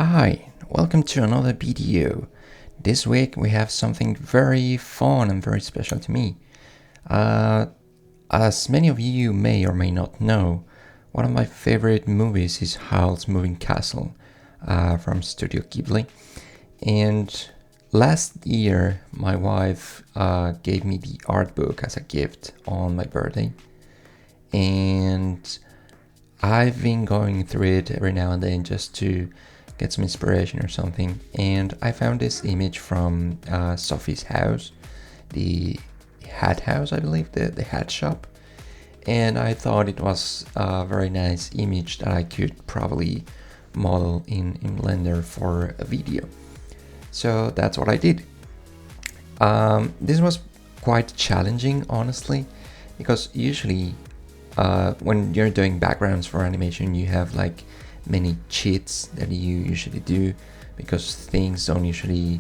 Hi, welcome to another video. This week we have something very fun and very special to me. As many of you may or may not know, one of my favorite movies is Howl's Moving Castle from Studio Ghibli. And last year my wife gave me the art book as a gift on my birthday. And I've been going through it every now and then just to get some inspiration or something. And I found this image from Sophie's house, the hat house, I believe, the hat shop. And I thought it was a very nice image that I could probably model in Blender for a video. So that's what I did. This was quite challenging, honestly, because usually when you're doing backgrounds for animation, you have like many cheats that you usually do because things don't usually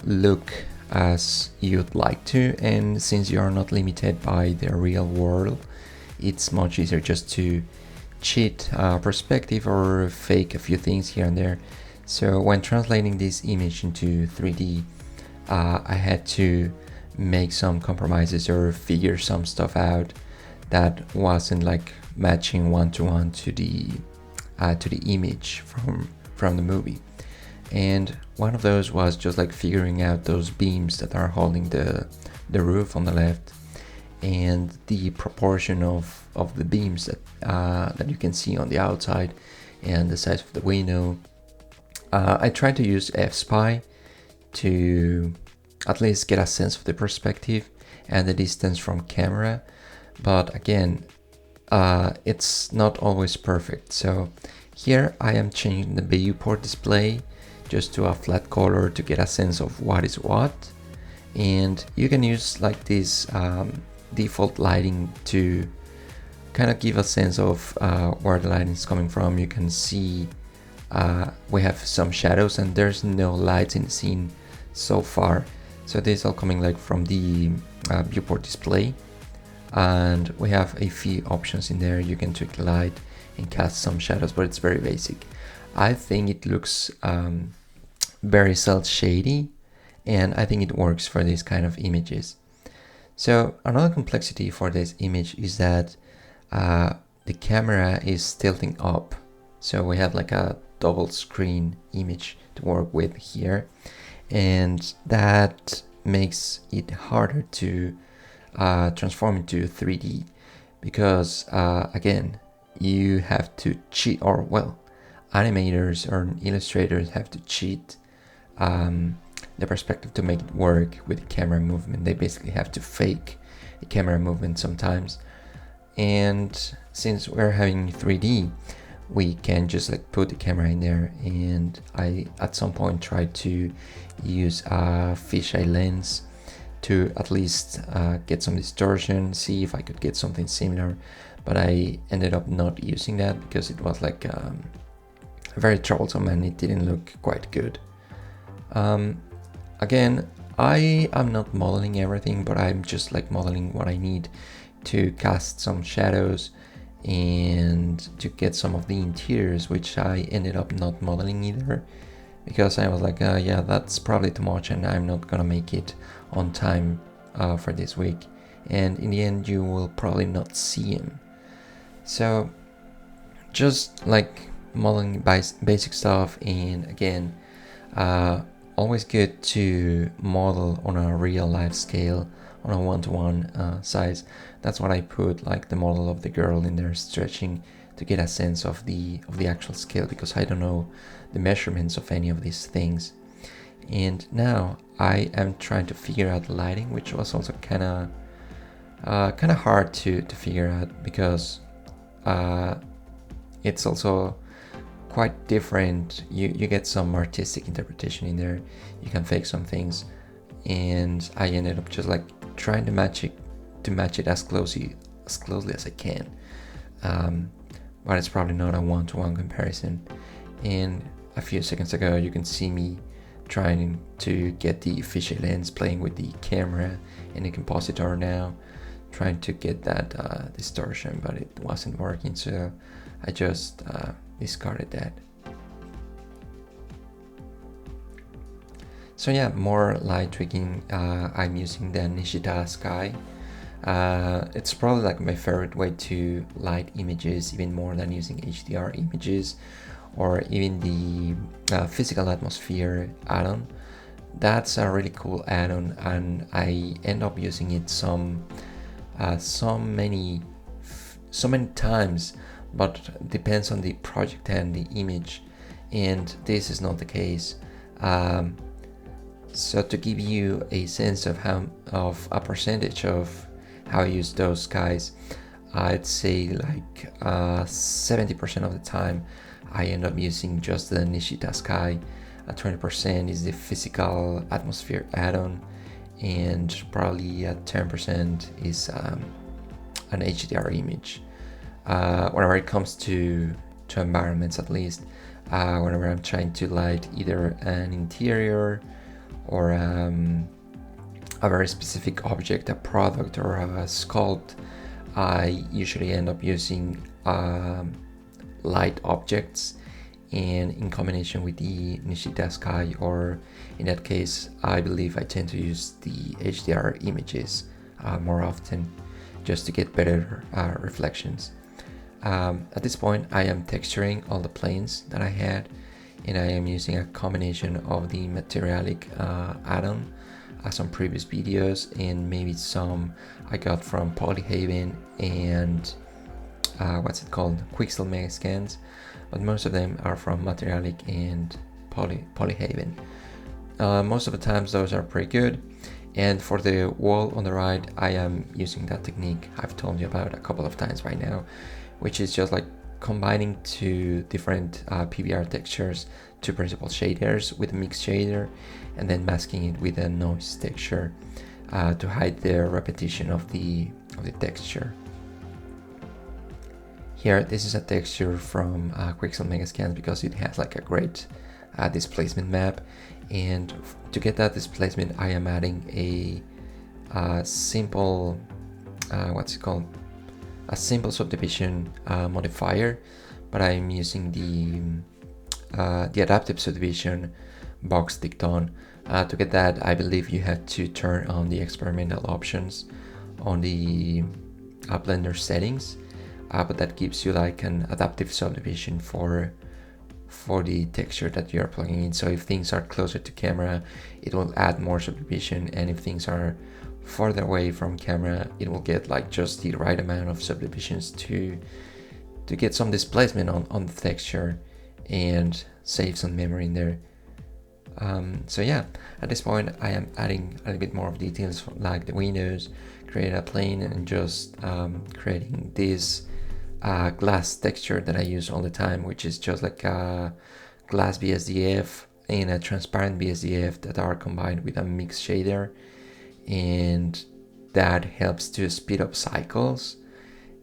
look as you'd like to, and since you are not limited by the real world, it's much easier just to cheat perspective or fake a few things here and there. So when translating this image into 3D, I had to make some compromises or figure some stuff out that wasn't like matching one-to-one to the image from the movie. And one of those was just like figuring out those beams that are holding the roof on the left and the proportion of the beams that you can see on the outside and the size of the window. I tried to use F-Spy to at least get a sense of the perspective and the distance from camera, but again, it's not always perfect. So here I am changing the viewport display just to a flat color to get a sense of what is what, and you can use like this default lighting to kind of give a sense of where the lighting is coming from. You can see we have some shadows and there's no lights in the scene so far, so this is all coming like from the viewport display. And we have a few options in there. You can tweak the light and cast some shadows, but it's very basic. I think it looks very cel shady, and I think it works for these kind of images. So another complexity for this image is that the camera is tilting up, so we have like a double screen image to work with here, and that makes it harder to transform into 3D because again, you have to cheat, or well, animators or illustrators have to cheat the perspective to make it work with the camera movement. They basically have to fake the camera movement sometimes, and since we're having 3D, we can just like put the camera in there. And I at some point tried to use a fisheye lens to at least get some distortion, see if I could get something similar, but I ended up not using that because it was like very troublesome and it didn't look quite good. Again, I am not modeling everything, but I'm just like modeling what I need to cast some shadows and to get some of the interiors, which I ended up not modeling either because I was like, yeah, that's probably too much and I'm not gonna make it on time for this week, and in the end you will probably not see him. So just like modeling basic stuff, and again, always good to model on a real life scale, on a one-to-one size. That's what I put like the model of the girl in there stretching to get a sense of the actual scale, because I don't know the measurements of any of these things. And now I am trying to figure out the lighting, which was also kind of hard to figure out because it's also quite different. You get some artistic interpretation in there. You can fake some things, and I ended up just like trying to match it as closely as I can. But it's probably not a one-to-one comparison. And a few seconds ago, you can see me trying to get the fisheye lens playing with the camera and the compositor now, trying to get that distortion, but it wasn't working, so I just discarded that. So yeah, more light tweaking. I'm using the Nishida Sky. It's probably like my favorite way to light images, even more than using HDR images or even the physical atmosphere add-on. That's a really cool add-on, and I end up using it so many times, but depends on the project and the image, and this is not the case. Um, so to give you a sense of a percentage of how I use those guys, I'd say like 70% of the time I end up using just the Nishida Sky. 20% is the physical atmosphere add-on, and probably 10% is an HDR image. Whenever it comes to environments, at least, whenever I'm trying to light either an interior or a very specific object, a product or a sculpt, I usually end up using light objects, and in combination with the Nishida Sky, or in that case, I believe I tend to use the HDR images more often, just to get better reflections. At this point, I am texturing all the planes that I had, and I am using a combination of the Materialic add-on, some previous videos, and maybe some I got from Polyhaven and what's it called, Quixel Megascans, but most of them are from Materialic and Polyhaven. Most of the times those are pretty good. And for the wall on the right, I am using that technique I've told you about a couple of times right now, which is just like combining two different PBR textures, two principal shaders with a mix shader, and then masking it with a noise texture to hide the repetition of the texture. Here, this is a texture from Quixel Megascans because it has like a great displacement map, and to get that displacement, I am adding a simple what's it called, a simple subdivision modifier, but I'm using the adaptive subdivision box ticked on. To get that, I believe you have to turn on the experimental options on the Blender settings, but that gives you like an adaptive subdivision for the texture that you're plugging in. So if things are closer to camera, it will add more subdivision, and if things are farther away from camera, it will get like just the right amount of subdivisions to get some displacement on the texture and save some memory in there. So yeah, at this point I am adding a little bit more of details like the windows, create a plane, and just creating this glass texture that I use all the time, which is just like a glass BSDF and a transparent BSDF that are combined with a mix shader, and that helps to speed up cycles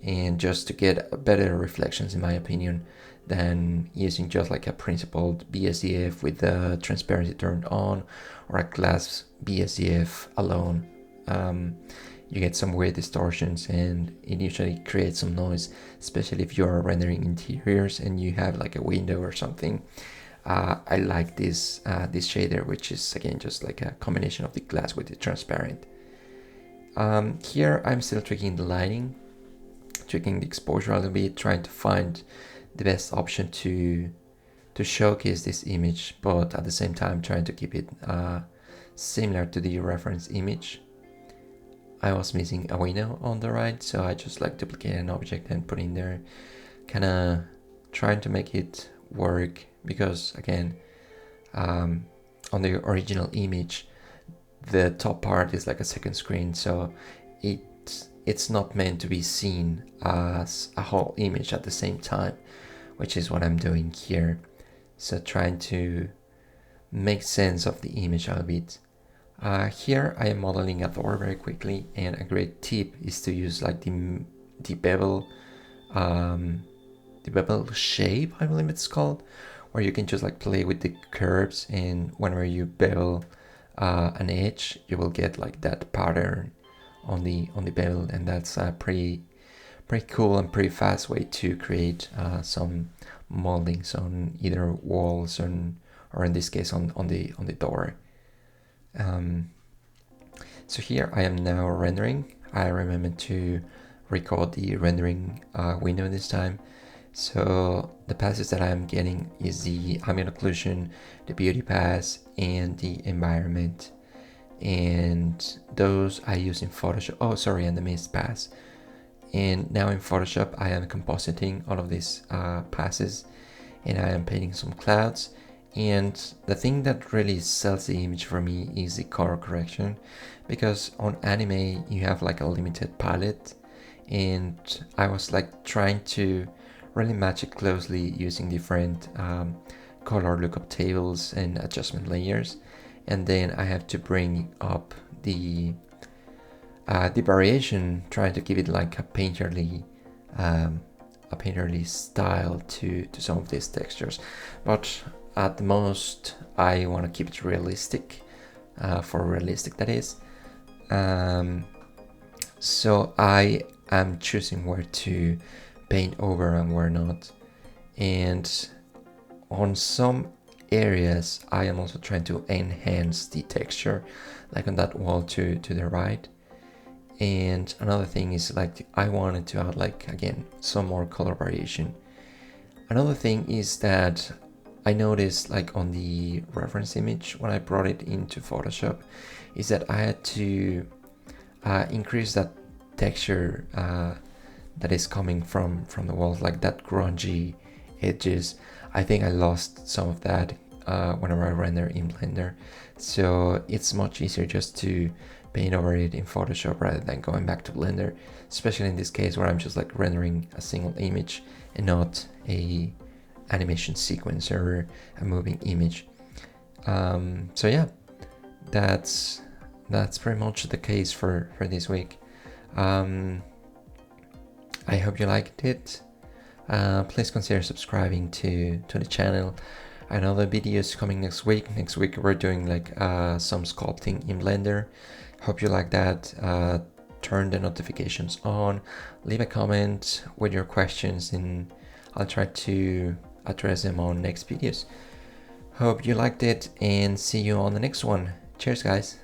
and just to get better reflections, in my opinion, than using just like a principled BSDF with the transparency turned on, or a glass BSDF alone. You get some weird distortions, and it usually creates some noise, especially if you're rendering interiors and you have like a window or something. I like this shader, which is again just like a combination of the glass with the transparent. Here I'm still tweaking the lighting, tweaking the exposure a little bit, trying to find the best option to showcase this image, but at the same time trying to keep it similar to the reference image. I was missing a window on the right, so I just like duplicate an object and put in there, kind of trying to make it work, because again, on the original image, the top part is like a second screen, so it's not meant to be seen as a whole image at the same time, which is what I'm doing here. So trying to make sense of the image a bit. Here I am modeling a door very quickly, and a great tip is to use like the bevel shape, I believe it's called, where you can just like play with the curves, and whenever you bevel an edge, you will get like that pattern on the bevel, and that's a pretty cool and pretty fast way to create some moldings on either walls or in this case on the door. So here I am now rendering. I remember to record the rendering window this time. So the passes that I'm getting is the ambient occlusion, the beauty pass, and the environment. And those I use in Photoshop. Oh, sorry, and the mist pass. And now in Photoshop, I am compositing all of these passes, and I am painting some clouds. And the thing that really sells the image for me is the color correction, because on anime you have like a limited palette, and I was like trying to really match it closely using different color lookup tables and adjustment layers, and then I have to bring up the variation, trying to give it like a painterly style to some of these textures. But at the most, I want to keep it realistic, for realistic that is. So I am choosing where to paint over and where not. And on some areas, I am also trying to enhance the texture, like on that wall to the right. And another thing is like I wanted to add like again some more color variation. Another thing is that I noticed like on the reference image when I brought it into Photoshop is that I had to increase that texture that is coming from the walls, like that grungy edges. I think I lost some of that whenever I render in Blender, so it's much easier just to paint over it in Photoshop rather than going back to Blender, especially in this case where I'm just like rendering a single image and not a animation sequence or a moving image. So yeah, that's pretty much the case for this week. I hope you liked it. Please consider subscribing to the channel. I know the videos coming next week. Next week we're doing like some sculpting in Blender. Hope you like that. Turn the notifications on. Leave a comment with your questions and I'll try to address them on next videos. Hope you liked it and see you on the next one. Cheers guys.